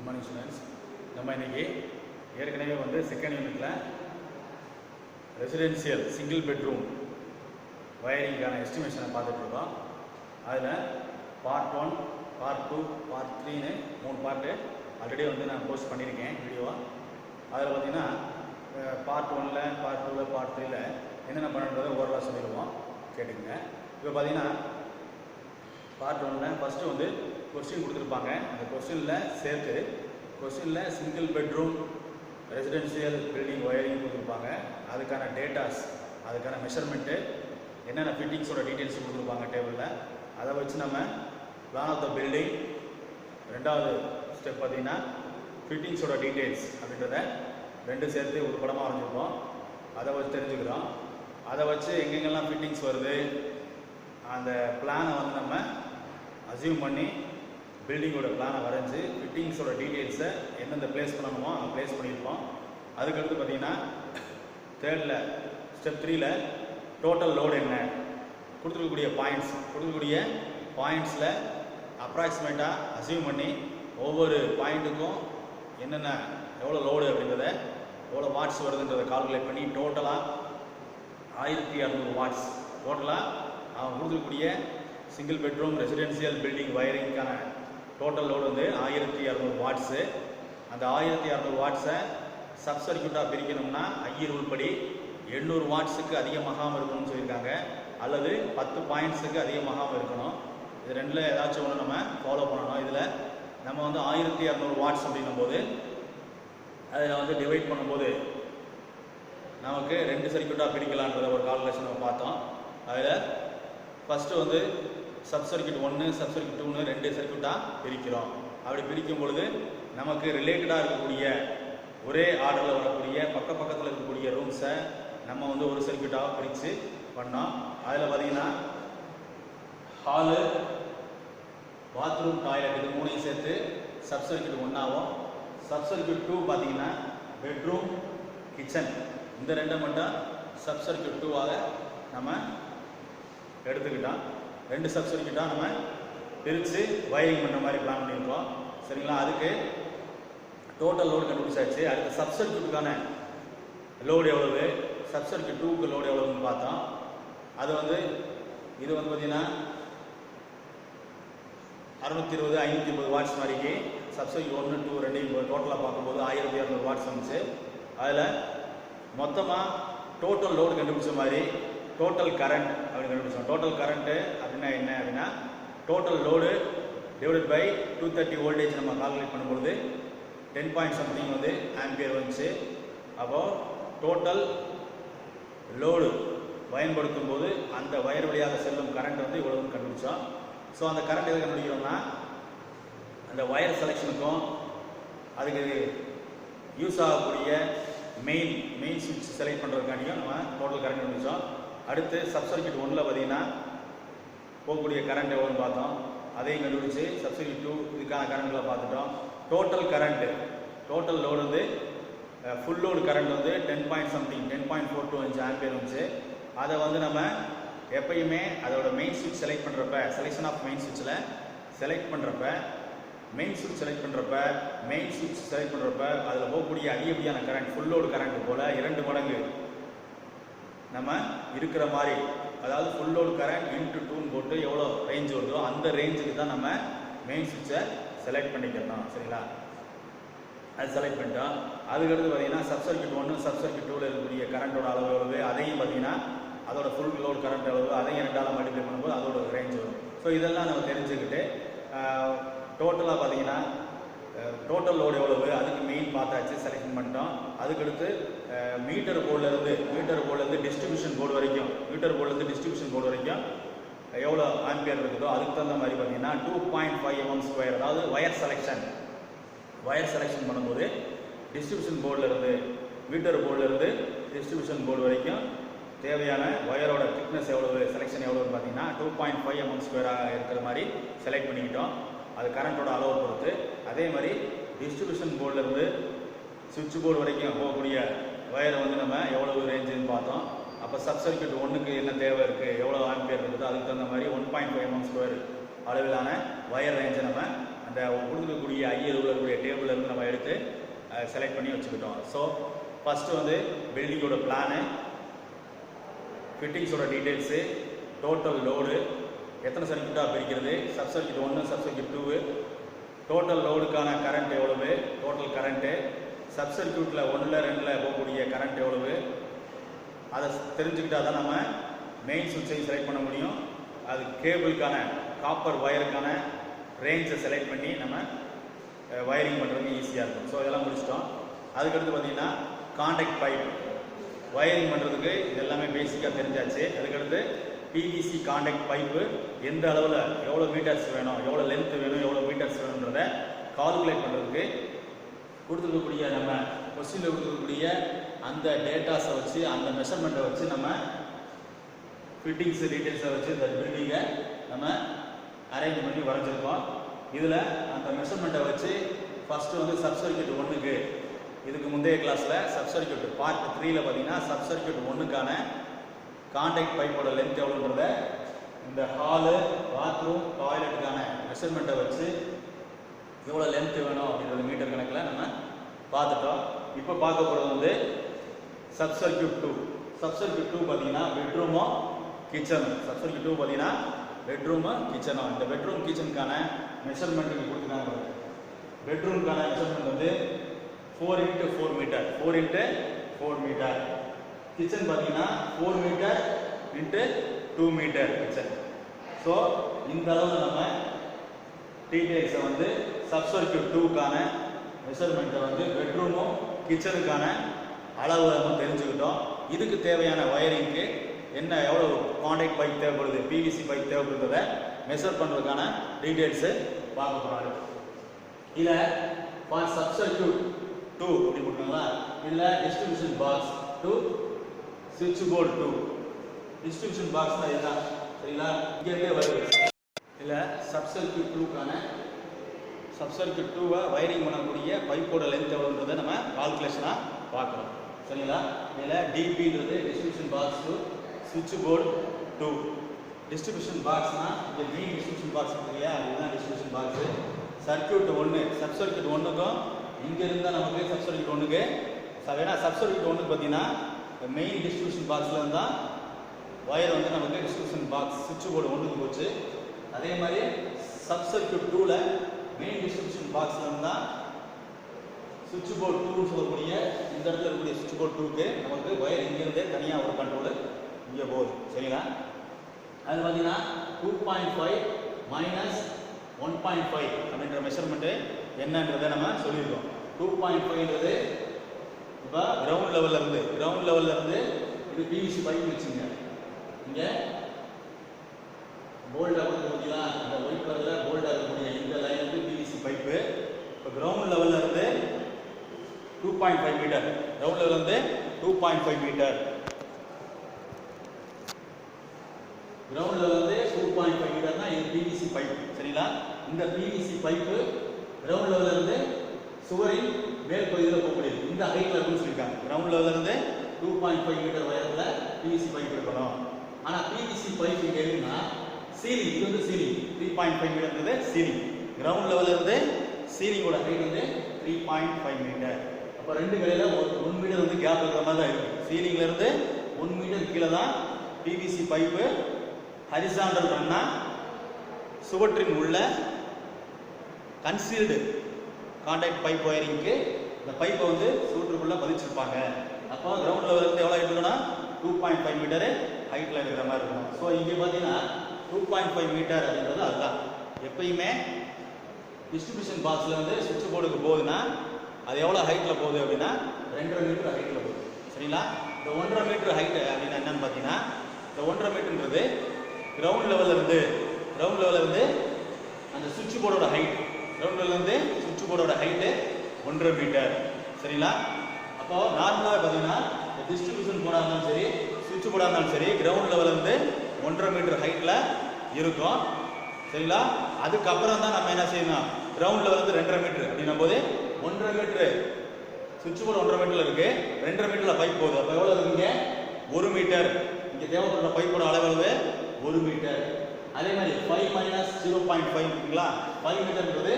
Good morning students. நம்ம இன்றைக்கி ஏற்கனவே வந்து செகண்ட் யூனிட்டில் ரெசிடென்ஷியல் சிங்கிள் பெட்ரூம் வயரிங்கான எஸ்டிமேஷனை பார்த்துட்ருக்கோம். அதில் பார்ட் 1, பார்ட் 2, பார்ட் 3ன்னு 3 பார்ட்டு ஆல்ரெடி வந்து நான் போஸ்ட் பண்ணியிருக்கேன் வீடியோவாக. அதில் பார்த்திங்கன்னா பார்ட் 1ல், பார்ட் 2ல், பார்ட் 3ல் என்னென்ன பண்ணுறதை ஓரளவு சொல்லிடுவோம், கேட்டுக்கங்க. இப்போ பார்த்திங்கன்னா பார்ட் 1ல் ஃபஸ்ட்டு வந்து கொஸ்டின் கொடுத்துருப்பாங்க. அந்த கொஸ்டினில் சேர்த்து கொஸ்டினில் single bedroom residential building wiring கொடுத்துருப்பாங்க. அதுக்கான டேட்டாஸ், அதுக்கான மெஷர்மெண்ட்டு, என்னென்ன ஃபிட்டிங்ஸோட டீட்டெயில்ஸ் கொடுத்துருப்பாங்க டேபிளில். அதை வச்சு நம்ம பிளான் ஆஃப் த பில்டிங், ரெண்டாவது ஸ்டெப் பார்த்திங்கன்னா ஃபிட்டிங்ஸோட டீட்டெயில்ஸ் அப்படின்றத ரெண்டும் சேர்த்து ஒரு படமாக வரைஞ்சிருக்கோம். அதை வச்சு தெரிஞ்சுக்கிறோம். அதை வச்சு எங்கெங்கெல்லாம் ஃபிட்டிங்ஸ் வருது அந்த பிளானை வந்து நம்ம அசியூம் பண்ணி பில்டிங்கோட பிளானை வரைஞ்சி ஃபிட்டிங்ஸோட டீட்டெயில்ஸை எந்தெந்த பிளேஸ் பண்ணணுமோ அங்கே பிளேஸ் பண்ணியிருப்போம். அதுக்கடுத்து பார்த்திங்கன்னா தேர்டில் ஸ்டெப் 3ல் டோட்டல் லோடு என்ன, கொடுத்துருக்கக்கூடிய பாயிண்ட்ஸில் அப்ராக்சிமேட்டாக அசீவ் பண்ணி ஒவ்வொரு பாயிண்ட்டுக்கும் என்னென்ன எவ்வளோ லோடு அப்படின்றத, எவ்வளோ வாட்ஸ் வருதுன்றதை கால்குலேட் பண்ணி டோட்டலாக 1200 வாட்ஸ், டோட்டலாக அவங்க கொடுத்துருக்கக்கூடிய சிங்கிள் பெட்ரூம் ரெசிடென்ஷியல் பில்டிங் வயரிங்கான டோட்டல் லோடு வந்து 1200 வாட்ஸு. அந்த 1200 வாட்ஸை சப் சர்க்யூட்டாக பிரிக்கணும்னா ஐ ரூல் படி 800 வாட்ஸுக்கு அதிகமாகாமல் இருக்கணும்னு சொல்லியிருக்காங்க, அல்லது 10 பாயிண்ட்ஸுக்கு அதிகமாகாமல் இருக்கணும். இது ரெண்டில் ஏதாச்சும் ஒன்று நம்ம ஃபாலோ பண்ணணும். இதில் நம்ம வந்து 1200 வாட்ஸ் அப்படின்னும் போது அதில் வந்து டிவைட் பண்ணும்போது நமக்கு 2 சர்க்யூட்டாக பிரிக்கலான்றத ஒரு கால்குலேஷன் நம்ம பார்த்தோம். அதில் ஃபஸ்ட்டு வந்து சப் சர்க்யூட் 1, சப் சர்க்யூட் 2ன்னு 2 சர்க்யூட்டாக பிரிக்கிறோம். அப்படி பிரிக்கும் பொழுது நமக்கு ரிலேட்டடாக இருக்கக்கூடிய ஒரே ஆர்டரில் வரக்கூடிய பக்கத்தில் இருக்கக்கூடிய ரூம்ஸை நம்ம வந்து ஒரு சர்க்யூட்டாக பிரித்து பண்ணோம். அதில் பார்த்திங்கன்னா ஹாலு, பாத்ரூம், டாய்லெட் இது 3ஐயும் சேர்த்து சப் சர்க்யூட் 1ஆகவும், சப் சர்க்யூட் 2 பார்த்திங்கன்னா பெட்ரூம், கிச்சன் இந்த 2 மட்டும் சப் சர்க்யூட் 2ஆக நம்ம எடுத்துக்கிட்டோம். 2 சப் சர்க்யூட்டாக நம்ம பிரித்து வயரிங் பண்ணுற மாதிரி பிளான் பண்ணியிருக்கோம். சரிங்களா? அதுக்கு டோட்டல் லோடு கண்டுபிடிச்சாச்சு. அடுத்து சப் சர்க்யூட்டுக்கான லோடு எவ்வளவு, சப் சர்க்யூட் 2க்கு லோடு எவ்வளோன்னு பார்த்தோம். அது வந்து இது வந்து பார்த்திங்கன்னா 620, 530 வாட்ஸ் மாதிரிக்கு சப் சர்க்யூட் 1, 2, 2 டோட்டலாக பார்க்கும்போது 1200 வாட்ஸ் வந்துச்சு. அதில் மொத்தமாக டோட்டல் லோடு கண்டுபிடிச்ச மாதிரி டோட்டல் கரண்ட் அப்படின்னு கண்டுபிடிச்சோம். டோட்டல் கரண்ட்டு அப்படின்னா என்ன அப்படின்னா total load divided by 230 voltage நம்ம கால்குலேட் பண்ணும்பொழுது 10 பாயிண்ட் சம்திங் வந்து ஆம்பியர் வந்துச்சு. அப்போது டோட்டல் லோடு பயன்படுத்தும் போது அந்த வயர் வழியாக செல்லும் கரண்ட் வந்து இவ்வளவுன்னு கண்டுபிடிச்சோம். ஸோ அந்த கரண்ட் எதை கண்டுபிடிக்கிறோம்னா அந்த வயர் செலெக்ஷனுக்கும் அதுக்கு யூஸ் ஆகக்கூடிய மெயின் சுவிட்ச் செலக்ட் பண்ணுறதுக்காண்டியும் நம்ம டோட்டல் கரண்ட் கண்டுபிடிச்சோம். அடுத்து சப் சர்க்யூட் 1ல் பார்த்திங்கன்னா போகக்கூடிய கரண்ட் எவ்வளோன்னு பார்த்தோம், அதையும் கண்டுபிடிச்சி சப் சர்க்யூட் 2 இதுக்கான கரண்ட்களை பார்த்துட்டோம். டோட்டல் கரண்ட்டு, டோட்டல் லோடு வந்து ஃபுல் லோடு கரண்ட் வந்து 10 பாயிண்ட் சம்திங் 10.42 ஆம்பியர் வந்துச்சு. அதை வந்து நம்ம எப்பயுமே அதோட மெயின் சுவிட்ச் செலக்ட் பண்ணுறப்ப, செலெக்ஷன் ஆஃப் மெயின் சுவிட்சில் செலக்ட் பண்ணுறப்ப மெயின் சுவிட்ச் செலக்ட் பண்ணுறப்ப அதில் போகக்கூடிய அதிகப்படியான கரண்ட் ஃபுல் லோடு கரண்ட் போல் 2 மடங்கு நம்ம இருக்கிற மாதிரி, அதாவது ஃபுல் லோடு கரண்ட் இன்ட்டு 2ன்னு போட்டு எவ்வளோ ரேஞ்ச் வருதோ அந்த ரேஞ்சுக்கு தான் நம்ம மெயின் சுவிட்சை செலக்ட் பண்ணிக்கிறோம். சரிங்களா? அது செலக்ட் பண்ணிட்டோம். அதுக்கடுத்து பார்த்திங்கன்னா சப் சர்க்யூட் 1, சப் சர்க்யூட் 2ல் இருக்கக்கூடிய கரண்ட்டோட அளவு எவ்வளவு, அதையும் பார்த்திங்கன்னா அதோட ஃபுல் லோடு கரண்ட் எவ்வளவு, அதையும் 2ஆல் மல்டிப்ளை பண்ணும்போது அதோட ரேஞ்ச் வரும். ஸோ இதெல்லாம் நம்ம தெரிஞ்சுக்கிட்டு டோட்டலாக பார்த்திங்கன்னா டோட்டல் லோடு எவ்வளவு அதுக்கு மெயின் பார்த்தாச்சு, செலக்ஷன் பண்ணிட்டோம். அதுக்கடுத்து மீட்டர் போர்டிலேருந்து டிஸ்ட்ரிபியூஷன் போர்டு வரைக்கும் எவ்வளோ ஆம்பியர் இருக்குதோ அதுக்கு தகுந்த மாதிரி பார்த்திங்கன்னா 2.5 mm², அதாவது வயர் செலெக்ஷன் பண்ணும்போது டிஸ்ட்ரிபியூஷன் போர்டிலேருந்து டிஸ்ட்ரிபியூஷன் போர்டு வரைக்கும் தேவையான வயரோட திக்னஸ் எவ்வளவு, செலெக்ஷன் எவ்வளோன்னு பார்த்தீங்கன்னா 2.5 mm² இருக்கிற மாதிரி செலக்ட் பண்ணிக்கிட்டோம். அது கரண்ட்டோட அளவை பொறுத்து. அதே மாதிரி டிஸ்ட்ரிபியூஷன் போர்டிலேருந்து சுவிட்ச் போர்டு வரைக்கும் போகக்கூடிய வயரை வந்து நம்ம எவ்வளவு ரேஞ்சுன்னு பார்த்தோம். அப்போ சப் சர்க்யூட் 1க்கு என்ன தேவை இருக்குது, எவ்வளோ ஆம்பியர் இருக்குதோ அதுக்கு தகுந்த மாதிரி 1.5 mm² அளவிலான வயர் ரேஞ்சை நம்ம அந்த கொடுத்துருக்கக்கூடிய ஐஎல் இருக்கக்கூடிய டேபிளில் இருந்து நம்ம எடுத்து செலக்ட் பண்ணி வச்சுக்கிட்டோம். ஸோ ஃபஸ்ட்டு வந்து பில்டிங்கோட பிளானு, ஃபிட்டிங்ஸோட டீட்டெயில்ஸு, டோட்டல் லோடு, எத்தனை சர்க்யூட்டாக பிரிக்கிறது, sub circuit 1 sub circuit 2, total லோடுக்கான கரண்ட் எவ்வளவு, டோட்டல் கரண்ட்டு, சப் சர்க்யூட்டில் 1ல் 2ல் போகக்கூடிய கரண்ட் எவ்வளவு, அதை தெரிஞ்சுக்கிட்டால் தான் நம்ம மெயின் சுவிட்சையும் செலக்ட் பண்ண முடியும். அது கேபிளுக்கான காப்பர் வயருக்கான ரேஞ்சை செலக்ட் பண்ணி நம்ம வயரிங் பண்ணுறதுக்கு ஈஸியாக இருக்கும். ஸோ இதெல்லாம் முடிச்சிட்டோம். அதுக்கடுத்து பார்த்திங்கன்னா கான்டாக்ட் பைப் வயரிங் பண்ணுறதுக்கு இது எல்லாமே பேசிக்காக தெரிஞ்சாச்சு. அதுக்கடுத்து பிவிசி கான்டாக்ட் பைப்பு எந்த அளவில் எவ்வளோ மீட்டர்ஸ் வேணும், எவ்வளோ லென்த் வேணும், எவ்வளோ மீட்டர்ஸ் வேணுன்றதை கால்குலேட் பண்ணுறதுக்கு கொடுத்துருக்கக்கூடிய நம்ம கொஸ்டினில் கொடுத்துருக்கக்கூடிய அந்த டேட்டாஸை வச்சு அந்த மெஷர்மெண்ட்டை வச்சு நம்ம ஃபிட்டிங்ஸ் டீட்டெயில்ஸை வச்சு இந்த பில்டிங்கை நம்ம அரேஞ்ச் பண்ணி வரைஞ்சிருக்கோம். இதில் அந்த மெஷர்மெண்ட்டை வச்சு ஃபஸ்ட்டு வந்து சப் சர்க்யூட் 1க்கு இதுக்கு முந்தைய கிளாஸில் சப் சர்க்யூட் பார்ட் 3ல் பார்த்தீங்கன்னா சப் சர்க்யூட் 1க்கான கான்டாக்ட் பைப்போட லென்த் எவ்வளோன்றத இந்த ஹாலு, பாத்ரூம், டாய்லெட்டுக்கான மெஷர்மெண்ட்டை வச்சு எவ்வளோ லென்த் வேணும் அப்படின்றது மீட்டர் கணக்கில் நம்ம பார்த்துட்டோம். இப்போ பார்க்க போகிறது வந்து சப் சர்க்யூட் 2. சப் சர்க்யூட் 2 பார்த்தீங்கன்னா பெட்ரூமும் கிச்சனும். சப் சர்க்யூட் 2 பார்த்தீங்கன்னா பெட்ரூமும் கிச்சனும். இந்த பெட்ரூம் கிச்சனுக்கான மெஷர்மெண்ட்டுக்கு கொடுத்துருக்காங்க. பெட்ரூமுக்கான மெஷர்மெண்ட் வந்து 4 × 4 மீட்டர், 4 × 4 மீட்டர். கிச்சன் பார்த்தீங்கன்னா 4 மீட்டர் × 2 மீட்டர் கிச்சன். ஸோ இந்த அளவில் நம்ம டீட்டெயில்ஸை வந்து சப் சர்க்யூட் 2க்கான மெஷர்மெண்ட்டை வந்து பெட்ரூமும் கிச்சனுக்கான அளவு நம்ம தெரிஞ்சுக்கிட்டோம். இதுக்கு தேவையான வயரிங்க்கு என்ன எவ்வளோ கான்டாக்ட் பைப் தேவைப்படுது, பிவிசி பைப் தேவைப்படுறத மெஷர் பண்ணுறதுக்கான டீட்டெயில்ஸு பார்க்க போகிறோம். இதில் ஃபார் சப் சர்க்யூட் 2 அப்படி போட்டுங்களா, இதில் டிஸ்ட்ரிபியூஷன் பாக்ஸ் 2, சுவிட்ச் போர்டு 2. டிஸ்ட்ரிபியூஷன் பாக்ஸ் தான் இதுதான், சரிங்களா? இங்கேருந்தே வருது. இதில் சப் சர்க்யூட் 2க்கான சப் சர்க்யூட் 2வை வயரிங் பண்ணக்கூடிய பைப்போட லென்த் எவ்வளோன்றதை நம்ம கால்குலேஷனாக பார்க்குறோம், சரிங்களா? இதில் டிபின்றது டிஸ்ட்ரிபியூஷன் பாக்ஸ் 2, சுவிட்ச் போர்டு 2. டிஸ்ட்ரிபியூஷன் பாக்ஸ்னால் இந்த மெயின் டிஸ்ட்ரிபியூஷன் பாக்ஸ் இருக்கு இல்லையா, இதுதான் distribution box. Circuit 1 sub circuit 1க்கும் இங்கே இருந்தால் நமக்கு சப் சர்க்யூட் 1க்கு ஏன்னா சப் சர்க்யூட் 1க்கு பார்த்தீங்கன்னா மெயின் டிஸ்ட்ரிபியூஷன் பாக்ஸில் இருந்தால் வயர் வந்து நமக்கு டிஸ்ட்ரிபியூஷன் பாக்ஸ் சுவிட்ச் போர்டு 1க்கு போச்சு. அதே மாதிரி சப் சர்க்யூட் 2ல் மெயின் டிஸ்ட்ரிபியூஷன் பாக்ஸில் இருந்தால் சுவிட்ச் போர்டு 2 சொல்லக்கூடிய இந்த இடத்துல இருக்கக்கூடிய சுவிட்ச் போர்டு 2க்கு நமக்கு வயர் இங்கிருந்தே தனியாக ஒரு கண்ட்ரோலு இங்கே போகுது, சரிங்களா? அது பார்த்தீங்கன்னா 2.5 - 1.5 அப்படின்ற மெஷர்மெண்ட்டு என்னன்றதை நம்ம சொல்லியிருக்கோம். 2.5ன்றது இப்போ கிரவுண்ட் லெவலில் இருந்து இது பிவிசி பைப் வச்சுங்க. இங்கே போல்டாக கொடுத்துருக்கீங்களா, இந்த ஒயிட் கலரில் போல்டாக இருக்கக்கூடிய இந்த லைன் வந்து பிவிசி பைப்பு. இப்போ கிரவுண்ட் லெவலில் இருந்து 2.5 மீட்டர், கிரவுண்ட் லெவலில் இருந்து 2.5 மீட்டர், கிரவுண்ட் லெவலில் இருந்து 2.5 மீட்டர்னா இது பிவிசி பைப், சரிங்களா? இந்த பிவிசி பைப்பு கிரவுண்ட் லெவலில் இருந்து சுவரின் மேல் பகுதியில் போகக்கூடியது, இந்த ஹைட்டில் இருக்குன்னு சொல்லியிருக்காங்க. கிரவுண்ட் லெவலில் இருந்து 2.5 மீட்டர் உயரத்தில் பிவிசி பைப் இருக்கணும். ஆனால் பிவிசி பைப் இங்கே இருக்குன்னா சீலிங், இது வந்து சீலிங் 3.5 மீட்டர்ன்றது சீலிங். கிரவுண்ட் லெவலில் இருந்து சீலிங்கோட ஹைட் வந்து 3.5 மீட்டர். அப்போ ரெண்டு கடையில் 1 மீட்டர் வந்து கேப் இருக்கிற மாதிரி தான் இருக்குது. சீலிங்கில் இருந்து 1 மீட்டர் கீழே தான் பிவிசி பைப்பு ஹரிசாண்டல் ரன்னா சுவற்றின் உள்ள கன்சீல்டு கான்டாக்ட் பைப் ஒயரிங்க்கு இந்த பைப்பை வந்து சுவற்றுக்குள்ளே பதிச்சிருப்பாங்க. அப்போ கிரவுண்ட் லெவலில் இருந்து எவ்வளோ ஹைட் இருக்குன்னா 2.5 மீட்டரு ஹைட்டில் இருக்கிற மாதிரி இருக்கும். ஸோ இங்கே பார்த்தீங்கன்னா 2.5 மீட்டர் அப்படின்றது அதுதான். எப்பயுமே டிஸ்ட்ரிபியூஷன் பாக்ஸில் வந்து சுவிட்ச் போர்டுக்கு போகுதுன்னா அது எவ்வளோ ஹைட்டில் போகுது அப்படின்னா 2.5 மீட்டர் ஹைட்டில் போகுது, சரிங்களா? இந்த 1.5 மீட்டர் ஹைட்டு அப்படின்னா என்னன்னு பார்த்தீங்கன்னா, இந்த 1.5 மீட்டர்ன்றது கிரவுண்ட் லெவலில் இருந்து அந்த சுவிட்ச் போர்டோட ஹைட், கிரவுண்ட் லெவலில் இருந்து சுவிட்ச் போர்டோட ஹைட்டு 1.5 மீட்டர், சரிங்களா? அப்போது நார்மலாக பார்த்தீங்கன்னா டிஸ்ட்ரிபியூஷன் போர்டாக இருந்தாலும் சரி, சுவிட்ச் போர்டாக இருந்தாலும் சரி, கிரவுண்ட் லெவலில் இருந்து 1.5 மீட்டர் ஹைட்டில் இருக்கும், சரிங்களா? அதுக்கப்புறம் தான் நம்ம என்ன செய்யணும், கிரவுண்ட் லெவலில் இருந்து 2.5 மீட்டர் அப்படின்னும் போது 1.5 மீட்டரு சுவிட்ச் போர்டு 1.5 மீட்டரில் இருக்குது, 2.5 மீட்டரில் பைப் போகுது. அப்போ எவ்வளோ இருக்குங்க? 1 மீட்டர். இங்கே தேவைப்படுற பைப்போட அளவு 1 மீட்டர். அதே மாதிரி 5 - 0.5 இருக்குங்களா, 5 மீட்டர்ன்றது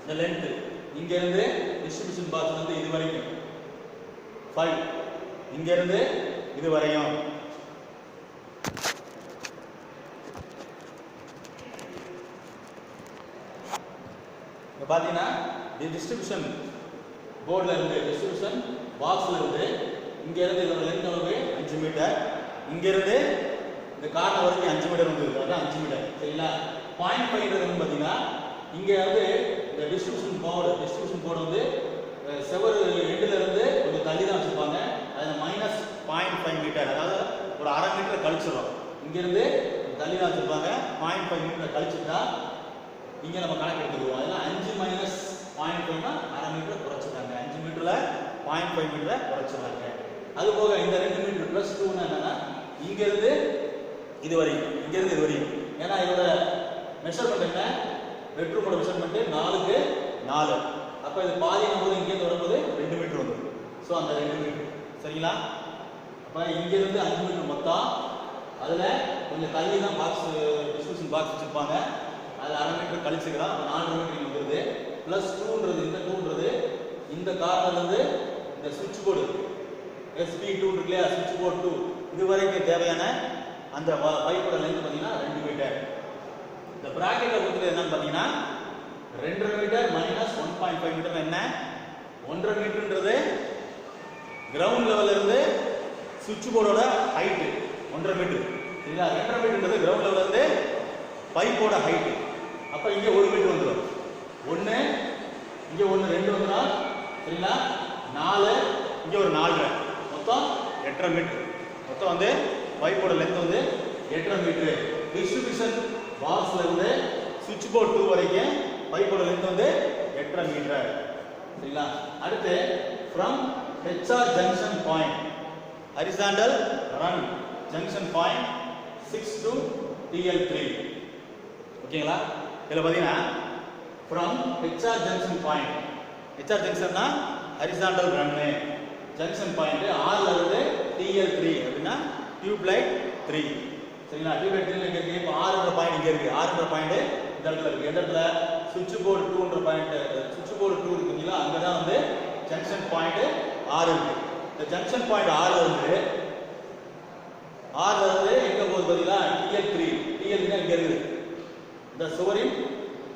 இந்த லென்த் இங்க இருந்து டிஸ்ட்ரிபியூஷன் பாக்ஸ் வந்து இது வரைக்கும் 5, இங்க இருந்து இது வரையும் இங்க பாத்தீங்கன்னா டிஸ்ட்ரிபியூஷன் போர்டுல இருந்து டிஸ்ட்ரிபியூஷன் பாக்ஸ்ல இருந்து இங்க இருந்து இதோட லென்த் அளவு 5 மீட்டர், இங்க இருந்து இந்த கார்னர் வரைக்கும் 5 மீட்டர் வந்தது, அதான் 5 மீட்டர். சரிங்களா? 0.5 பாத்தீங்கன்னா இங்க வந்து இந்த டிஸ்ட்ரிபியூஷன் போர்டு வந்து செவரு எண்டுல இருந்து கொஞ்சம் தள்ளி தான் வச்சிருப்பாங்க. அதுல -0.5 மீட்டர், அதாவது ஒரு அரை மீட்டர் கழிச்சிடும். இங்க இருந்து தள்ளி தான் வச்சிருப்பாங்க. 0.5 மீட்டர் கழிச்சுட்டா இங்க நம்ம கணக்கு எடுத்துக்குவோம். அதெல்லாம் 5 - 0.5னா அரை மீட்டர் குறைச்சிட்டாங்க. 5 மீட்டர்ல 0.5 மீட்டரை குறைச்சிட்டாங்க. அது போக இந்த 2 மீட்டர் பிளஸ் 2 என்னன்னா இங்க இருந்து இது வரையும், இங்க இருந்து இது வரையும். ஏன்னா இதோட மெஷர்மெண்ட் என்ன, பெட்ரூமோட மெஷர்மெண்ட் 4க்கு 4. அப்ப இது பாதி போது இங்க இருந்து வரும்போது 2 மீட்டர் வந்துடும். ஸோ அந்த 2 மீட்டர். சரிங்களா? அப்ப இங்க இருந்து 5 மீட்டர் மொத்தம். அதுல கொஞ்சம் தள்ளி தான் பாக்ஸ் டிஸ்ட்ரிபியூஷன் பாக்ஸ் வச்சிருப்பாங்க. அதுல அரை மீட்டர் கழிச்சுக்கலாம். அப்ப 4 மீட்டர் வந்துருது. பிளஸ் 2ன்றது இந்த 2ன்றது இந்த கார்னர்ல இருந்து இந்த சுவிட்ச் போர்டு SP2 இருக்கு இல்லையா, சுவிட்ச் போர்டு 2 இது வரைக்கும் தேவையான அந்த பைப்போட லென்த் பார்த்தீங்கன்னா 2 மீட்டர். இந்த பிராக்கெட்ல கொடுத்தது என்னன்னு பார்த்தீங்கன்னா 2.5 மீட்டர் மைனஸ் 1.5 மீட்டர் என்ன, 1.5 மீட்டர்ன்றது கிரவுண்ட் லெவல்ல இருந்து சுவிட்ச் போர்டோட ஹைட் 1.5 மீட்டர். சரிங்களா? 2.5 மீட்டர்ன்றது கிரவுண்ட் லெவல்ல இருந்து பைப்போட ஹைட். அப்ப இங்க 1 மீட்டர் வந்துடும். 1 இங்க 1 2 வந்துடும். சரிங்களா? 4 இங்க ஒரு 4, மொத்தம் 8.5 மீட்டர். மொத்தம் வந்து பைப்போட லென்த் வந்து 8.5 மீட்டர். டிஸ்ட்ரிபியூஷன் பாக்ஸ்ல இருந்து சுவிட்ச் போர்டு 2 வரைக்கும் பைப்போட லென்த் வந்து 8.5 மீட்டர். சரிங்களா? அடுத்து from HR junction point horizontal run junction point 6 to TL3. ஓகேங்களா? இதுல பாத்தீங்கன்னா from HR junction point, HR ஜங்ஷன்னா horizontal run junction point R ல இருந்து TL3 அப்படின்னா டியூப் லைட் 3. சரிங்களா? டியூப் லைட் 3 எங்க இருக்கு? இப்போ R ன்ற பாயிண்ட் இங்க இருக்கு. R ன்ற பாயிண்ட் இந்த இடத்துல இருக்கு. எந்த இடத்துல? சுவிட்ச் போர்டு 2 ன்ற பாயிண்ட், சுவிட்ச் போர்டு 2 இருக்குங்களா, அங்க தான் வந்து ஜங்ஷன் பாயிண்ட் R இருக்கு. இந்த ஜங்ஷன் பாயிண்ட் R ல இருந்து எங்க போகுது பாத்தீங்களா? TL3. TL3 இங்க இருக்குது. இந்த சுவரின்,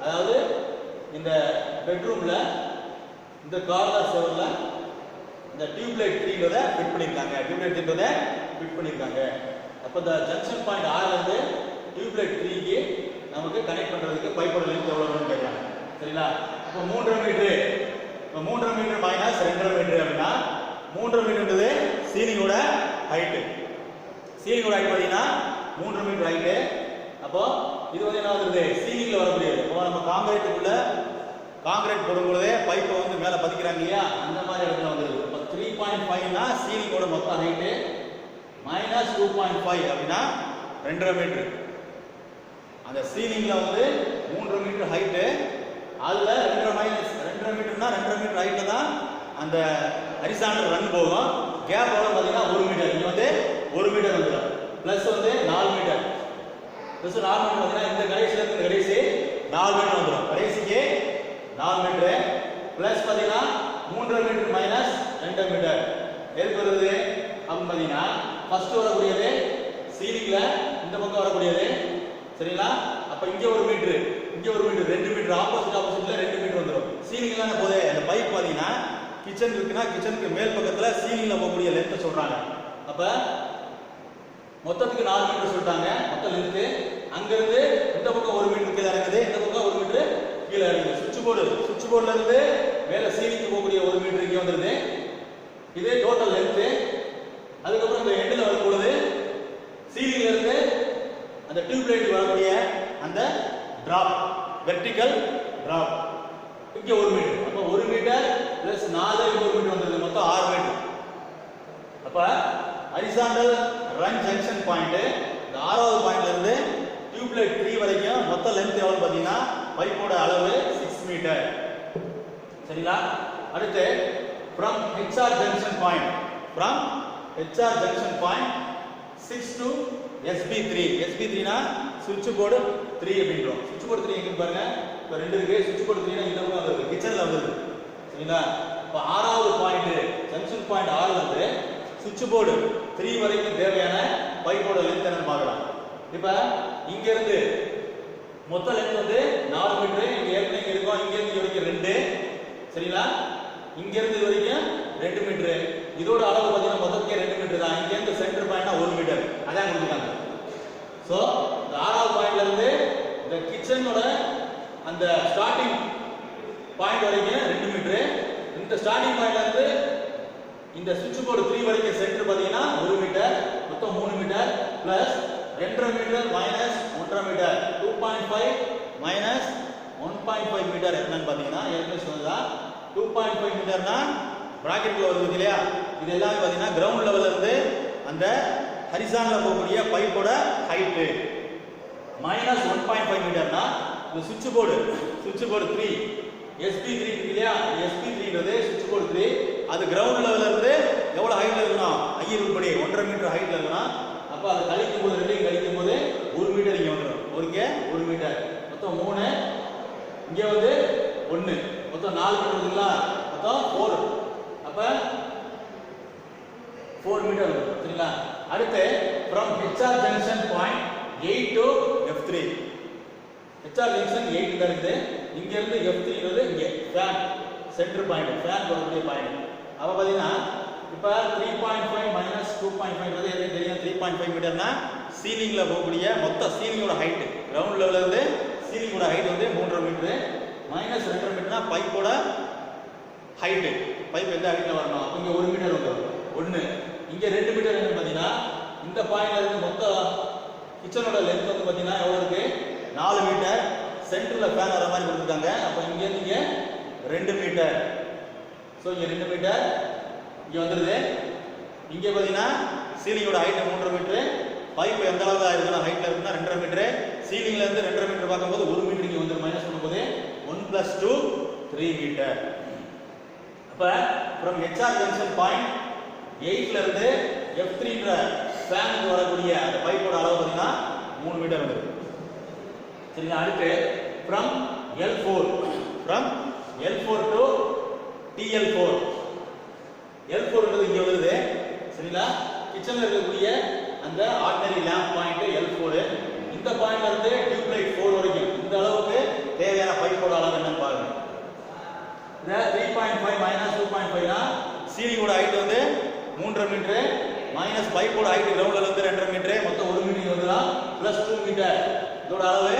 அதாவது இந்த பெட்ரூம்ல இந்த கார்னர் சுவர்ல இந்த டியூப் லைட் 3 ஃபிட் பண்ணிருக்காங்க. டியூப் லைட் 3 ஃபிட் பண்ணிருக்காங்க. அப்ப இந்த ஜங்ஷன் பாயிண்ட் R ல இருந்து டியூப் லைட் 3க்கு நமக்கு கனெக்ட் பண்றதுக்கு பைப்போட லென்த் எவ்வளவுன்னு கேக்குறாங்க. சரிங்களா? அப்ப 3.5 மீட்டர். இப்ப 3.5 மீட்டர் மைனஸ் 2.5 மீட்டர் அப்படின்னா 3.5 மீட்டர்ன்றது சீலிங்கோட ஹைட். சீலிங்கோட ஹைட் பாத்தீங்கன்னா 3.5 மீட்டர் ஹைட். அப்போ இது வந்து என்ன வருது? சீலிங்ல வரக்கூடியது. இப்போ நம்ம காங்கிரீட்டுக்குள்ள காங்கிரீட் போடும்போதே பைப்பை வந்து மேல பதிக்கிறாங்க இல்லையா, அந்த மாதிரி இடத்துல வந்துருது. இப்போ 3.5னா சீலிங்கோட மொத்த ஹைட் மைனஸ் 2.5 அப்படின்னா 2.5 மீட்டர். அந்த சீலிங்ல வந்து 3.5 மீட்டர் ஹைட், அதுல 2.5 மீட்டர்னா 2.5 மீட்டர் ஹைட்ல தான் அந்த ஹரிசாண்டல் ரன் போகும். கேப் எவ்வளவு பாத்தீங்கன்னா 1 மீட்டர். இங்க வந்து 1 மீட்டர் வந்துடும். பிளஸ் வந்து 4 மீட்டர். பிளஸ் 4 மீட்டர் பாத்தீங்கன்னா இந்த கடைசில இருந்து கடைசி 4 மீட்டர் வந்துடும். கடைசிக்கு 4 மீட்டர் பிளஸ் பாத்தீங்கன்னா 3.5 மீட்டர் மைனஸ் 2 மீட்டர். எதுக்கு வருது அப்படின்னு பாத்தீங்கன்னா ஃபர்ஸ்ட் வரக்கூடியது சீலிங்ல இந்த பக்கம் வரக்கூடியது. சரிங்களா? அப்ப இங்க 1 மீட்டர், இங்க 1 மீட்டர், 2 மீட்டர் ஆப்போசிட்ல 2 மீட்டர் வந்துடும். சீலிங்ல என்ன போதே அந்த பைப் பாத்தீங்கன்னா கிச்சன் இருக்குன்னா கிச்சனுக்கு மேல் பக்கத்துல சீலிங்ல போகக்கூடிய லென்த் சொல்றாங்க. அப்ப மொத்தத்துக்கு 4 மீட்டர் சொல்லிட்டாங்க மொத்த லென்த். அங்க இருந்து இந்த பக்கம் 1 மீட்டர் கீழே இறங்குது, இந்த பக்கம் 1 மீட்டர் கீழே இறங்குது. சுவிட்ச் போர்டுல இருந்து மேல சீலிங்க்கு போகக்கூடிய 1 மீட்டர் இங்க வந்துருது. இதே டோட்டல் லென்த். அதுக்கப்புறம் இந்த எண்ட்ல வரக்கூடியது சீலிங்ல இருந்து அந்த டியூப் லைட் வரக்கூடிய அந்த டிராப், வெர்டிகல் டிராப் இங்க 1 மீட்டர். அப்ப 1 மீட்டர் பிளஸ் 4 1 மீட்டர் வந்துருது. மொத்தம் 6 மீட்டர். அப்ப ஹரிசாண்டல் ரன் ஜங்ஷன் பாயிண்ட் இந்த 6வது பாயிண்ட்ல இருந்து டியூப் லைட் 3 வரைக்கும் மொத்த லென்த் எவ்வளவு பாத்தீங்கன்னா பைப்போட அளவு 6 மீட்டர். சரிங்களா? அடுத்து from HR junction point, from HR junction point 6 to SB3. SB3 னா சுவிட்ச் போர்டு 3 அப்படின்றோம். சுவிட்ச் போர்டு 3 எங்க பாருங்க, இப்ப 2 இருக்கு. சுவிட்ச் போர்டு 3 னா இந்த பக்கம் வருது. சரிங்களா? இப்போ ஆறாவது பாயிண்ட் ஜங்ஷன் பாயிண்ட் 6 வந்து சுவிட்ச் போர்டு 3 வரைக்கும் தேவையான பைப்போட லென்த் என்னன்னு பார்க்கலாம். இப்போ இங்க இருந்து மொத்த லென்த் வந்து 4 மீட்டர். இங்க ஏற்கனவே இருக்கும், இங்க இருந்து இது வரைக்கும் 2, சரிங்களா? இங்க இருந்து இது வரைக்கும் 2 மீட்டர். இதோட அளவு பார்த்தீங்கன்னா மொத்தத்துக்கே 2 மீட்டர் தான். இங்க இருந்து சென்டர் பாயிண்ட்னா 1 மீட்டர். அதான் கொடுத்துருக்காங்க. ஸோ இந்த 6வது பாயிண்ட்ல இருந்து இந்த கிச்சனோட அந்த ஸ்டார்டிங் பாயிண்ட் வரைக்கும் 2 மீட்டர். இந்த ஸ்டார்டிங் பாயிண்ட்ல இருந்து இந்த சுவிட்ச் போர்டு 3 வரைக்கும் சென்டர் பார்த்தீங்கன்னா 1 மீட்டர். மொத்தம் 3 metre plus 2.5 metre minus 1.5 metre 2.5 minus 1.5 metre என்னன்னு பார்த்தீங்கன்னா ஏற்கனவே சொன்னதா 2.5 மீட்டர்னா பிராக்கெட்ல வருது இல்லையா? இது எல்லாமே பார்த்தீங்கன்னா கிரவுண்ட் லெவல்ல இருந்து அந்த ஹரிசான்ல போகக்கூடிய பைப்போட ஹைட்டு மைனஸ் 1.5 மீட்டர்னா இந்த சுவிட்ச் போர்டு 3 SP3 இருக்கு இல்லையா? SP3ன்றது சுவிட்ச் போர்டு 3 அது கிரவுண்ட் லெவல்ல இருந்து எவ்வளவு ஹைட்ல இருக்கணும்? ஐயர் உட்படி 1.5 மீட்டர் ஹைட்ல இருக்கணும். அப்ப அதை கழிக்கும் போது ரெண்டையும் கழிக்கும் போது 1 மீட்டர் இங்க வந்துடும். ஒருக்கே 1 மீட்டர் மொத்தம் 3, இங்க வந்து 1 மொத்தம் 4 மீட்டர் வருதுங்களா? மொத்தம் 4. அப்ப 4 மீட்டர் வரும், சரிங்களா? அடுத்து from HR junction point 8 to F3. HR junction 8 ல இருந்து இங்க இருந்து F3 ன்றது இங்க ஃபேன் சென்டர் பாயிண்ட், ஃபேன் வரக்கூடிய பாயிண்ட். அப்ப பாத்தீங்கன்னா இப்ப 3.5 மைனஸ் 2.5 ன்றது எனக்கு தெரியும். 3.5 மீட்டர்னா சீலிங்ல போகக்கூடிய மொத்த சீலிங்கோட ஹைட், கிரவுண்ட் லெவல்ல இருந்து சீலிங்கோட ஹைட் வந்து 3.5 மீட்டர் மைனஸ் 2.5 மீட்டர்னா பைப்போட ஹைட். பைப் எந்த ஹைட்ல வரணும்? அப்ப இங்க 1 மீட்டர் வந்துரும். 1 இங்க 2 மீட்டர் என்னன்னு பாத்தீங்கன்னா இந்த பாயிண்ட்ல இருந்து மொத்த கிச்சனோட லென்த் வந்து பாத்தீங்கன்னா எவ்வளவு இருக்கு? 4 மீட்டர். சென்டர்ல ஃபேன் வர மாதிரி கொடுத்துருக்காங்க. அப்ப இங்க இருந்து இங்க 2 மீட்டர். சோ இங்க 2 மீட்டர் இங்க வந்துருது. இங்க பாத்தீங்கன்னா சீலிங்கோட ஹைட் 3.5 மீட்டர். பைப் எந்த அளவுல இருக்குன்னா ஹைட்ல இருக்குன்னா 2.5 மீட்டர். சீலிங்ல இருந்து 2.5 மீட்டர் பார்க்கும்போது 1 மீட்டர் இங்க வந்து மைனஸ் பண்ணும்போது 1 + 2 3 மீட்டர். அப்ப from HR junction point 8 ல இருந்து F3 ன்ற ஃபேனுக்கு வரக்கூடிய அந்த பைப்போட அளவு பாத்தீங்கன்னா 3 மீட்டர் வருது. சரிங்களா? அடுத்து from L4 to TL4. L4 ன்றது இங்க வருது, சரிங்களா? கிச்சன்ல இருக்கக்கூடிய அந்த ஆர்டினரி லேம்ப் பாயிண்ட் L4. இந்த பாயிண்ட்ல இருந்து டியூப் லைட் 4 வரைக்கும் இந்த அளவுக்கு தேவையான பைப்போட அளவு என்னன்னு பாருங்க. இந்த 3.5 மைனஸ் 2.5 னா சீலிங்கோட ஹைட் வந்து 3.5 மீட்டர் மைனஸ் பைப்போட ஹைட் கிரவுண்ட்ல இருந்து 2.5 மீட்டர் மொத்தம் 1 மீட்டர் வந்துடா பிளஸ் 2 மீட்டர். இதோட அளவு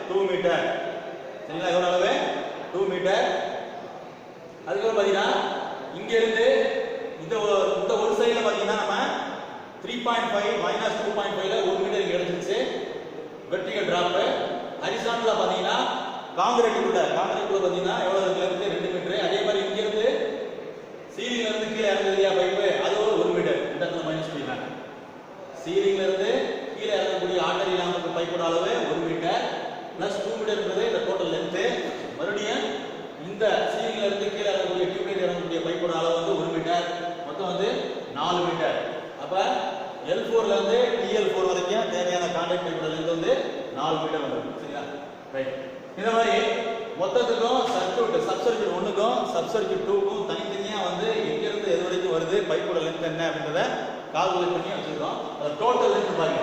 2 மீட்டர், சரிங்களா? இதோட அளவு 2 மீட்டர். அதுக்கப்புறம் பாத்தீங்கன்னா இங்க இருந்து இந்த ஒரு சைடுல பாத்தீங்கன்னா நம்ம 3.5 மைனஸ் 2.5 ல 1 மீட்டர் இங்க கிடைச்சிருச்சு. Vertical drop. ஹரிசான்டலா பாத்தீங்கன்னா காங்கிரீட்டுக்குள்ள பாத்தீங்கன்னா எவ்வளவு இருக்கு? 2 மீட்டர். அதே மாதிரி இங்க இருந்து சீலிங்ல இருந்து கீழே இறங்குது இல்லையா பைப்பு, அது ஒரு 1 மீட்டர். இந்த இடத்துல மைனஸ் பண்ணிக்கலாம். சீலிங்ல இருந்து கீழே இறங்கக்கூடிய ஆர்டரி லாம்புக்கு பைப்போட அளவு 1 மீட்டர் பிளஸ் 2 மீட்டர்ன்றது இந்த டோட்டல் லென்த். மறுபடியும் இந்த சீலிங்ல இருந்து கீழே இறங்கக்கூடிய டியூப்லைட் இறங்கக்கூடிய பைப்போட அளவு வந்து 1 மீட்டர் மொத்தம் வந்து 4 மீட்டர். அப்ப L4 ல இருந்து TL4 வரைக்கும் தேவையான கான்டாக்ட் பைப்போட லென்த் வந்து 4 மீட்டர் வரும், சரியா? ரைட். இந்த மாதிரி மொத்தத்துக்கும் சப் சர்க்யூட் 1க்கும் சப் சர்க்யூட் 2க்கும் தனித்தனியா வந்து எங்க இருந்து எது வரைக்கும் வருது பைப்போட லென்த் என்ன அப்படின்றத கால்குலேட் பண்ணி வச்சிருக்கோம். டோட்டல் லென்த் பாருங்க.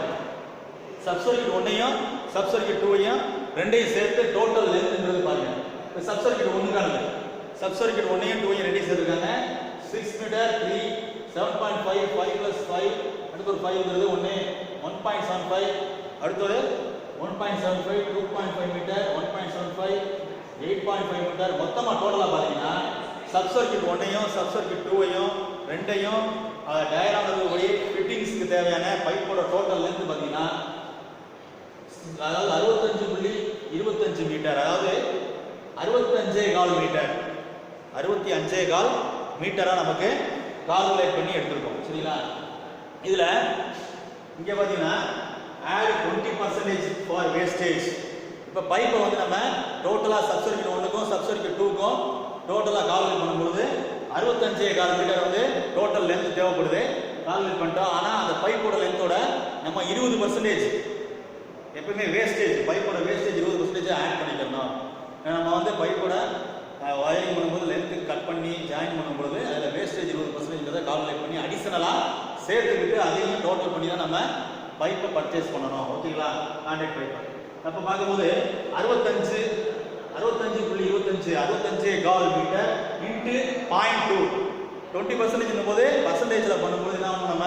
சப் சர்க்யூட் 1யும் சப் சர்க்யூட் 2யும் ரெண்டையும் சேர்த்து டோட்டல் லென்த்ன்றது பாருங்க. இப்போ சப் சர்க்யூட் 1க்கானது சப் சர்க்யூட் 1யும் 2யும் ரெண்டையும் சேர்த்துருக்காங்க. 6 மீட்டர் 3 7.5 5 + 5 அடுத்து ஒரு 5 வருது 1.75 அடுத்து 1.75 2.5 மீட்டர் 1.75 8.5 மீட்டர். மொத்தமா டோட்டலா பாத்தீங்கன்னா சப் சர்க்யூட் 1யும் சப் சர்க்யூட் 2யும் ரெண்டையும் டயகிராம்ல இருக்கக்கூடிய ஃபிட்டிங்ஸ்க்கு தேவையான பைப்போட டோட்டல் லென்த் பாத்தீங்கன்னா அதாவது 65.25 மீட்டர், அதாவது 65.25 மீட்டர் 65.25 மீட்டரா நமக்கு கால்குலேட் பண்ணி எடுத்திருக்கோம், சரிங்களா? இதுல இங்க பாத்தீங்கன்னா add 20% for wastage. இப்ப பைப்பை வந்து நம்ம டோட்டலா சப் சர்க்யூட் 1க்கும் சப் சர்க்யூட் 2க்கும் டோட்டலா கால்குலேட் பண்ணும்போது 65.25 மீட்டர் வந்து டோட்டல் லென்த் தேவைப்படுது. கால்குலேட் பண்ணிட்டோம். ஆனா அந்த பைப்போட லென்த்தோட நம்ம 20% எப்பவுமே வேஸ்டேஜ், பைப்போட வேஸ்டேஜ் 20% ஆட் பண்ணிக்கணும். நம்ம வந்து பைப்போட வயரிங் பண்ணும்போது லென்த்து கட் பண்ணி பண்ணி ஜாயின் பண்ணும்பொழுது அதில் வேஸ்டேஜ் 20% கால்குலேட் பண்ணி அடிஷனலாக சேர்த்துக்கிட்டு அதையும் டோட்டல் பண்ணி தான் நம்ம பைப்பை பர்ச்சேஸ் பண்ணணும். ஓகேங்களா? கான்ட்ராக்ட் பைப்பை அப்போ பார்க்கும்போது 65.25 கால் மீட்டர் இன்ட்டு 0.2 20% போது பர்சன்டேஜில் பண்ணும்போது என்ன நம்ம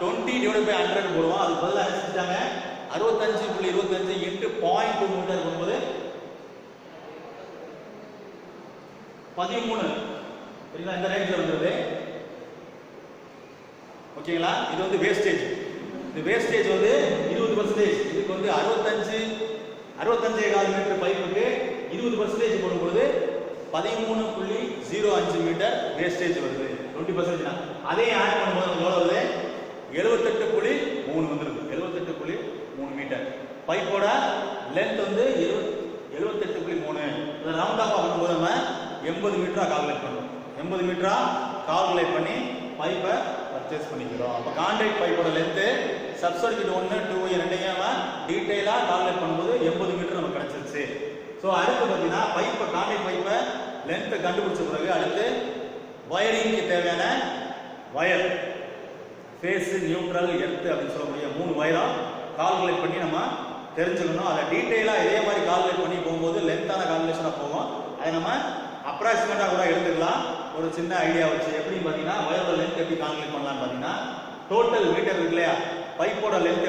20/100 போடுவோம். அதுக்கு பதிலாக அனுப்பிச்சிட்டாங்க 65.25 இன்ட்டு 0.2 மீட்டர் பண்ணும்போது 13. சரிங்களா? இந்த ரேஞ்சில் வந்துடுது. ஓகேங்களா? இது வந்து வேஸ்டேஜ். இந்த வேஸ்டேஜ் வந்து 20%. இதுக்கு வந்து 65.4 மீட்டர் பைப்புக்கு 20% போடும்பொழுது 13.05 மீட்டர் வேஸ்டேஜ் வருது. 20%. அதே ஆட் பண்ணும்போது எவ்வளோ வருது? 78.3 வந்துருது. 78.3 மீட்டர். பைப்போட லென்த் வந்து 78.3. இதை ரவுண்ட் ஆஃப் பண்ணும்போது நம்ம 80 மீட்டரா கால்குலேட் பண்ணுறோம். 80 மீட்டரா கால்குலேட் பண்ணி பைப்பை பர்ச்சேஸ் பண்ணிக்கிறோம். அப்போ கான்ட்ராக்ட் பைப்போட லென்த்து சப்சர்க்கிட் 1, 2 ரெண்டையும் டீட்டெயிலாக கால்குலேட் பண்ணும்போது 80 மீட்டர் நமக்கு கிடைச்சிருச்சு. ஸோ அடுத்து பார்த்தீங்கன்னா பைப்பை கான்ட்ராக்ட் பைப்பை லென்த்தை கண்டுபிடிச்ச பிறகு அடுத்து வயரிங்க்கு தேவையான வயர் ஃபேஸ், நியூட்ரல், எர்த்து அப்படின்னு சொல்லக்கூடிய 3 வயராக கால்குலேட் பண்ணி நம்ம தெரிஞ்சுக்கணும். அதை டீட்டெயிலாக இதே மாதிரி கால்குலேட் பண்ணி போகும்போது லென்த்தான கால்குலேஷனாக போகும். அதை நம்ம அப்ராக்சிமேட்டாக கூட எடுத்துக்கலாம். ஒரு சின்ன ஐடியா வச்சு எப்படின்னு பார்த்தீங்கன்னா வயரோட லென்த் எப்படி கால்குலேட் பண்ணலாம்னு பார்த்தீங்கன்னா டோட்டல் மீட்டர் இருக்கு இல்லையா, பைப்போட லென்த்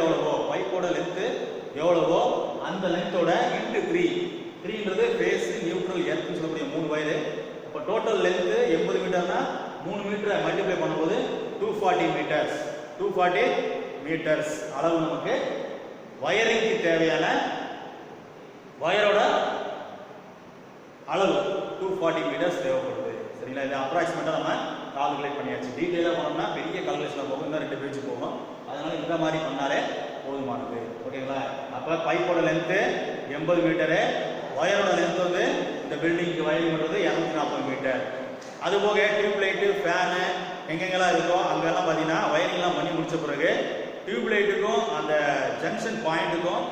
எவ்வளவோ அந்த லென்த்தோட இன்ட்டு 3ன்றது ஃபேஸ், நியூட்ரல், எர்த்துன்னு சொல்லக்கூடிய 3 வயரு. இப்போ டோட்டல் லென்த்து 80 மீட்டர்னா 3 மீட்டரை மல்டிப்ளை பண்ணும்போது 240 மீட்டர்ஸ் அளவு நமக்கு வயரிங்க்கு தேவையான வயரோட அளவு 240 மீட்டர்ஸ் தேவைப்படுது. சரிங்களா? இது அப்ராக்சிமேட்டாக நம்ம கால்குலேட் பண்ணியாச்சு. டீட்டெயிலாக பண்ணோம்னா பெரிய கால்குலேஷனாக போகும், இன்னும் 2 பேஜ் போகும். அதனால இந்த மாதிரி பண்ணாலே போதுமானது. ஓகேங்களா? அப்போ பைப்போட லென்த்து 80 மீட்டரு, வயரோட லென்த் வந்து இந்த பில்டிங்க்கு வயரிங் பண்ணுறது 240 மீட்டர். அதுபோக டியூப் லைட்டு, ஃபேனு எங்கெங்கெல்லாம் இருக்கோ அங்கெல்லாம் பார்த்தீங்கன்னா வயரிங்லாம் பண்ணி முடிச்ச பிறகு டியூப் லைட்டுக்கும் அந்த ஜங்ஷன் பாயிண்ட்டுக்கும்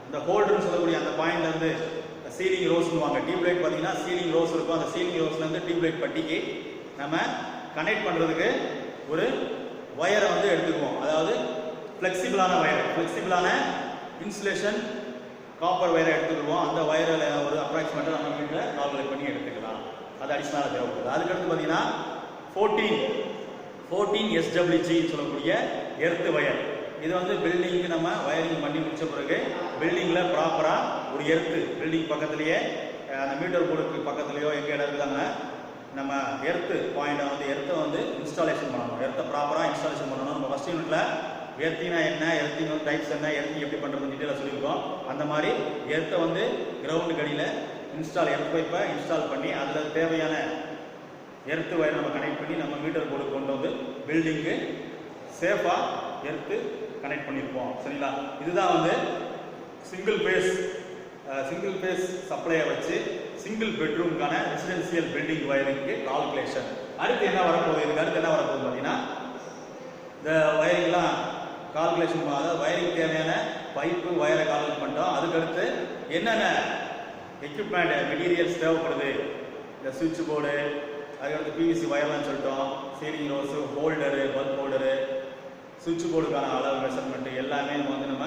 இந்த ஹோல்டர்னு சொல்லக்கூடிய அந்த பாயிண்ட்லேருந்து சீலிங் ரோஸ்னுவாங்க. டியூப் லைட் பார்த்தீங்கன்னா சீலிங் ரோஸ் இருக்கும். அந்த சீலிங் ரோஸ்லேருந்து டியூப் லைட் பட்டிக்கு நம்ம கனெக்ட் பண்ணுறதுக்கு ஒரு வயரை வந்து எடுத்துக்குவோம். அதாவது ஃப்ளெக்சிபிளான வயர், ஃப்ளெக்சிபிளான இன்சுலேஷன் காப்பர் வயரை எடுத்துக்குவோம். அந்த வயரில் ஒரு அப்ராக்சிமேட்டாக நம்ம வீட்டில் கால்குலேட் பண்ணி எடுத்துக்கலாம். அது அடிஷனலாக தேவைப்படுது. அதுக்கடுத்து பார்த்தீங்கன்னா 14 SWG சொல்லக்கூடிய எர்த்து வயர். இது வந்து பில்டிங்க்கு நம்ம வயரிங் பண்ணி முடிச்ச பிறகு பில்டிங்கில் ப்ராப்பராக ஒரு எர்த்து பில்டிங் பக்கத்துலேயே அந்த மீட்டர் போர்டுக்கு பக்கத்துலேயோ எங்கே இடம் இருக்காங்க நம்ம எர்த்து பாயிண்டை வந்து எர்த்தை வந்து இன்ஸ்டாலேஷன் பண்ணணும். எர்த்தை ப்ராப்பராக இன்ஸ்டாலேஷன் பண்ணணும். நம்ம ஃபஸ்ட் யூனிட்ல எர்த்தினா என்ன, எர்த்திங் வந்து டைப்ஸ் என்ன, எர்த்திங் எப்படி பண்ணுறது டீட்டெயிலாக சொல்லியிருக்கோம். அந்த மாதிரி எர்த்தை வந்து கிரவுண்டு கடியில் எர்த் பைப்பை இன்ஸ்டால் பண்ணி அதில் தேவையான எர்த்து வயர் நம்ம கனெக்ட் பண்ணி நம்ம மீட்டர் போர்டு கொண்டு வந்து பில்டிங்கு சேஃபாக எர்த்து கனெக்ட் பண்ணியிருப்போம். சரிங்களா? இதுதான் வந்து சிங்கிள் ஃபேஸ் சப்ளையை வச்சு சிங்கிள் பெட்ரூம்கான ரெசிடென்சியல் பில்டிங் வயரிங்க்கு கால்குலேஷன். அடுத்து என்ன வரப்போகுது? இதுக்கு அடுத்து என்ன வரப்போகுது பார்த்தீங்கன்னா இந்த வயரிங்லாம் கால்குலேஷன், அதாவது வயரிங் தேவையான பைப்பு வயரை கால்குலேட் பண்ணிட்டோம். அதுக்கடுத்து என்னென்ன எக்யூப்மெண்ட் மெட்டீரியல்ஸ் தேவைப்படுது, இந்த சுவிட்ச் போர்டு, அதுக்கடுத்து பிவிசி வயர்லாம் சொல்லிட்டோம், ceiling rose, holder, bulb holder, சுவிட்ச் போர்டுக்கான அளவு மெஷர்மெண்ட் எல்லாமே நம்ம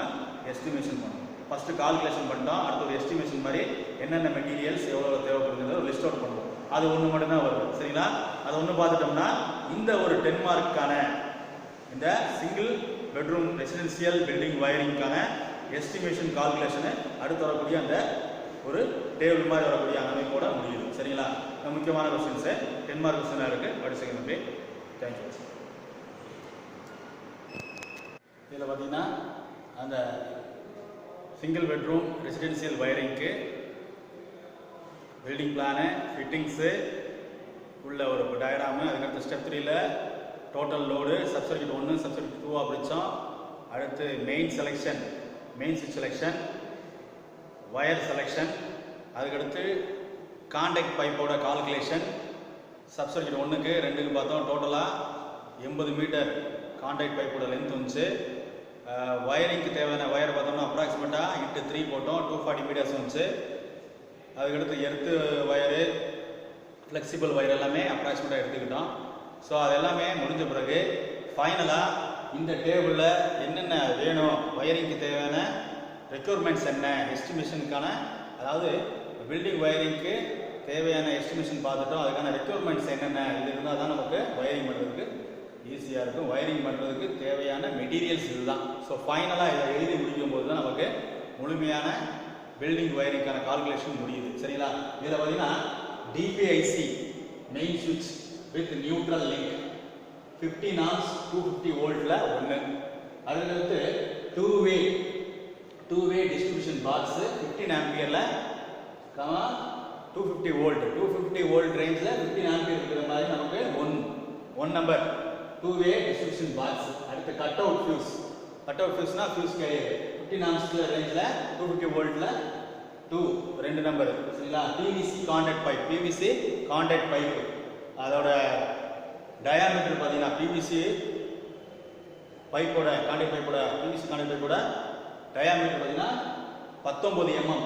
எஸ்டிமேஷன் பண்ணணும். ஃபஸ்ட்டு கால்குலேஷன் பண்ணிட்டோம். அடுத்து ஒரு எஸ்டிமேஷன் மாதிரி என்னென்ன மெட்டீரியல்ஸ் எவ்வளோ தேவைப்படுதுங்கிறத ஒரு லிஸ்ட் அவுட் பண்ணுவோம். அது ஒன்று மட்டும்தான் வருது. சரிங்களா? அது ஒன்று பார்த்துட்டோம்னா இந்த ஒரு 10 மார்க்கான இந்த சிங்கிள் பெட்ரூம் ரெசிடென்சியல் பில்டிங் வயரிங்கான எஸ்டிமேஷன் கால்குலேஷனு அடுத்து வரக்கூடிய அந்த ஒரு டேபிள் மாதிரி வரக்கூடிய அந்த அமைப்போட முடியுது. சரிங்களா? முக்கியமான கொஸ்டின்ஸு 10 மார்க் கொஸ்டினாக இருக்குது. படிச்சுங்க தம்பி. தேங்க்யூ. இதில் பார்த்தீங்கன்னா அந்த சிங்கிள் பெட்ரூம் ரெசிடென்சியல் வயரிங்க்கு பில்டிங் பிளானு, ஃபிட்டிங்ஸு உள்ள ஒரு டயக்ராமு, அதுக்கடுத்து ஸ்டெப் 3ல் டோட்டல் லோடு, சப்சர்க்கிட் 1, சப்சர்க்கிட் 2 பிரித்தோம். அடுத்து மெயின் செலெக்ஷன், மெயின் ஸ்விட்ச் செலெக்ஷன், வயர் செலெக்ஷன், அதுக்கடுத்து கான்டாக்ட் பைப்போட கால்குலேஷன். சப்சர்க்கிட் 1க்கு 2க்கு பார்த்தோம். டோட்டலாக 80 மீட்டர் கான்டாக்ட் பைப்போட லென்த் வந்துச்சு. வயரிங்க்கு தேவையான வயர் பார்த்தோம்னா அப்ராக்சிமேட்டாக இன்ட்டு 3 போட்டோம். 240 மீட்டர்ஸ் வந்துச்சு. அதுக்கடுத்து எர்த்து வயரு, ஃப்ளெக்சிபிள் ஒயர் எல்லாமே அப்ராக்சிமேட்டாக எடுத்துக்கிட்டோம். ஸோ அது எல்லாமே முடிஞ்ச பிறகு ஃபைனலாக இந்த டேபிளில் என்னென்ன வேணும், ஒயரிங்க்கு தேவையான ரெக்யர்மெண்ட்ஸ் என்ன, எஸ்டிமேஷனுக்கான, அதாவது பில்டிங் ஒயரிங்க்கு தேவையான எஸ்டிமேஷன் பார்த்துட்டோம். அதுக்கான ரெக்யர்மெண்ட்ஸ் என்னென்ன, இது இருந்தால் தான் நமக்கு ஒயரிங் பண்ணுறதுக்கு ஈஸியாக இருக்கும். ஒயரிங் பண்ணுறதுக்கு தேவையான மெட்டீரியல்ஸ் இதுதான். ஸோ ஃபைனலாக இதை எழுதி முடிக்கும் போது தான் நமக்கு முழுமையான பில்டிங் ஒயரிங்கான கால்குலேஷன் முடியுது. சரிங்களா? இதில் பார்த்தீங்கன்னா டிபிஐசி மெயின் சுவிட்ச் வித் நியூட்ரல் லிங்க் 15 ஆம்ஸ் 250 வோல்ட்டில் ஒன்று. அதுக்கடுத்து டூ வே டிஸ்ட்ரிபியூஷன் பாக்ஸு 15 ஆம்பியரில் 250 வோல்ட் 250 வோல்ட் ரேஞ்சில் 15 ஆம்பியர் இருக்கிற மாதிரி நமக்கு one number two way distribution box. அடுத்து கட் அவுட் ஃபியூஸ்னா ஃபியூஸ் கேரியர் 15 ஆம்ஸ் ரேஞ்சில் 250 வோல்ட்டில் 2 நம்பர். சரிங்களா? பிவிசி கான்டாக்ட் பைப் அதோட டயாமீட்டர் பார்த்தீங்கன்னா பிவிசி பைப்போட டயாமீட்டர் பார்த்தீங்கன்னா 19 mm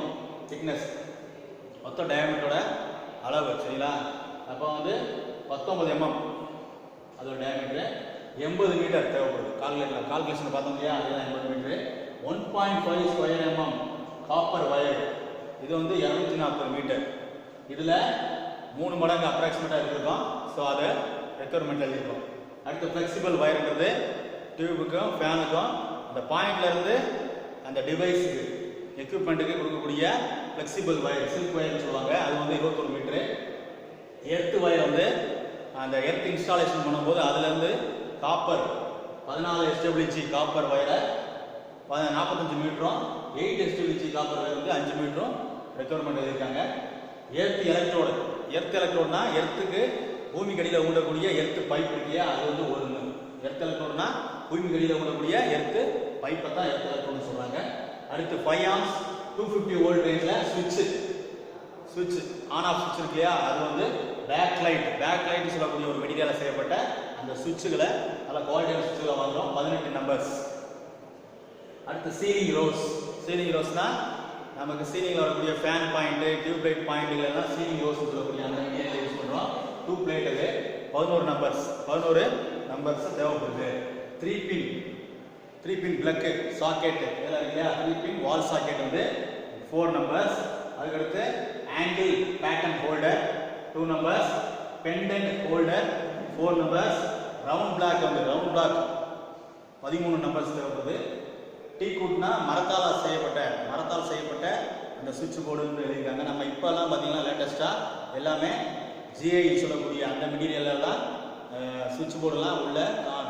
திக்னஸ் மொத்த டயாமீட்டரோட அளவு. சரிங்களா? அப்போ வந்து 19 mm அதோட டயாமீட்டர் 80 மீட்டர் தேவைப்படுது. கால்குலேஷன் பார்த்தோம் இல்லையா? அதுதான் 80 metre. 1.5 square mm copper wire, இது வந்து 240 மீட்டர். இதில் 3 மடங்கு அப்ராக்சிமேட்டாக எடுத்துருக்கோம். ஸோ அதை ரெக்யர்மெண்ட் எழுதிருக்கோம். அடுத்து ஃப்ளெக்சிபிள் வயர்ன்றது டியூபுக்கும் ஃபேனுக்கும் அந்த பாயிண்ட்லேருந்து அந்த டிவைஸுக்கு எக்யூப்மெண்ட்டுக்கு கொடுக்கக்கூடிய ஃப்ளெக்சிபிள் வயர், சில்க் வயர்னு சொல்லுவாங்க. அது வந்து 21 மீட்டரு. எர்த்து வயர் வந்து அந்த எர்த் இன்ஸ்டாலேஷன் பண்ணும்போது அதுலேருந்து காப்பர் 14 SWG காப்பர் வயரை 45 மீட்டரும், 8 SWG காப்பர் வயர் வந்து 5 மீட்டரும் ரெக்யர்மெண்ட் எழுதியிருக்காங்க. எர்த் எலக்ட்ரோடுனா எர்த்துக்கு பூமிக்கு அடியில் ஊண்டக்கூடிய எர்த்து பைப் இருக்கியா, அது வந்து ஒன்று. எர்த் எலக்ட்ரோடுனா பூமிக்கு அடியில் ஊண்டக்கூடிய எர்த்து பைப்பை தான் எர்த் எலக்ட்ரோடுன்னு சொல்கிறாங்க. அடுத்து 5 ஆம்ஸ் 250 வோல்ட் ரேஞ்சில் சுவிட்ச் ஆன் ஆஃப் சுவிட்ச் இருக்கு இல்லையா, அது வந்து பேக் லைட் சொல்லக்கூடிய ஒரு மெட்டீரியலாக செய்யப்பட்ட அந்த சுவிட்சுகளை நல்ல குவாலிட்டியான சுவிட்சுகளை வாங்குறோம். 18 நம்பர்ஸ். அடுத்து சீலிங் ரோஸ்னா நமக்கு சீலிங்கில் வரக்கூடிய ஃபேன் பாயிண்ட், டியூப் லைட் பாயிண்ட்டுகள் எல்லாம் சீலிங் ரோஸ் சொல்லக்கூடிய அந்த மெட்டீரியல் யூஸ் பண்ணுறோம். 2 பிளேட்டுக்கு 11 நம்பர்ஸ் தேவைப்படுது. 3 பின் பிளக்கு சாக்கெட் இதெல்லாம் இல்லையா, 3 பின் வால் சாக்கெட் வந்து 4 நம்பர்ஸ். அதுக்கடுத்து angle batten holder 2 numbers. Pendant holder 4 numbers. Round block 13 numbers தேவைப்படுது. டீ கூட்னா மரத்தால் செய்யப்பட்ட அந்த சுவிட்ச் போர்டுன்னு எழுதியிருக்காங்க. நம்ம இப்போல்லாம் பார்த்தீங்கன்னா லேட்டஸ்ட்டாக எல்லாமே ஜிஐ சொல்லக்கூடிய அந்த மெட்டீரியல்லாம் சுவிட்ச் போர்டுலாம் உள்ள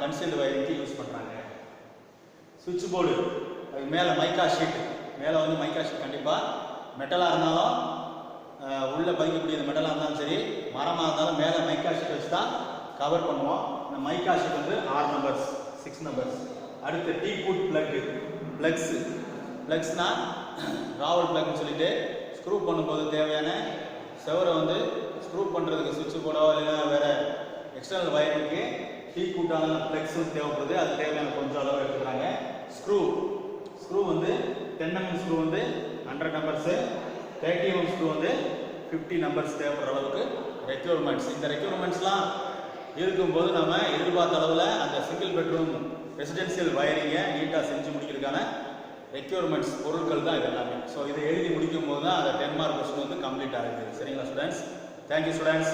கன்சென்ட் வயரிங்க்கு யூஸ் பண்ணுறாங்க. சுவிட்ச் போர்டு அது மேலே மைக்கா ஷீட் கண்டிப்பாக மெட்டலாக இருந்தாலும் உள்ளே பதிக்கக்கூடியது மெட்டலாக இருந்தாலும் சரி, மரமாக இருந்தாலும் மேலே மைக்கா ஷீட் வச்சு தான் கவர் பண்ணுவோம். இந்த மைக்கா ஷீட் வந்து 6 நம்பர்ஸ். அடுத்து டீ கூட் பிளக்ஸ்னா ராவல் பிளக்னு சொல்லிட்டு ஸ்க்ரூ பண்ணும்போது தேவையான செவரை வந்து ஸ்க்ரூ பண்ணுறதுக்கு சுவிட்ச் போர்டோ இல்லைன்னா வேறு எக்ஸ்டர்னல் வயருக்கு டீ கூட்டான பிளக்ஸும் தேவைப்படுது. அது தேவையான கொஞ்சம் அளவு எடுத்துக்கிறாங்க. ஸ்க்ரூ வந்து 10 mm ஸ்க்ரூ வந்து 100 நம்பர்ஸு, 30 mm ஸ்க்ரூ வந்து 50 நம்பர்ஸ் தேவைப்படுற அளவுக்கு ரெக்யர்மெண்ட்ஸ். இந்த ரெக்யர்மெண்ட்ஸ்லாம் இருக்கும்போது நம்ம எதிர்பார்த்த அளவில் அந்த சிங்கிள் பெட்ரூம் ரெசிடென்சியல் வயரிங்கை நீட்டாக செஞ்சு முடிக்கிறதுக்கான ரெக்யர்மெண்ட்ஸ் பொருட்கள் தான் இது எல்லாமே. ஸோ இதை எழுதி முடிக்கும் போது தான் அந்த 10 மார்க் கொஸ்டின் வந்து கம்ப்ளீட் ஆகுது. சரிங்களா ஸ்டூடெண்ட்ஸ்? Thank you students.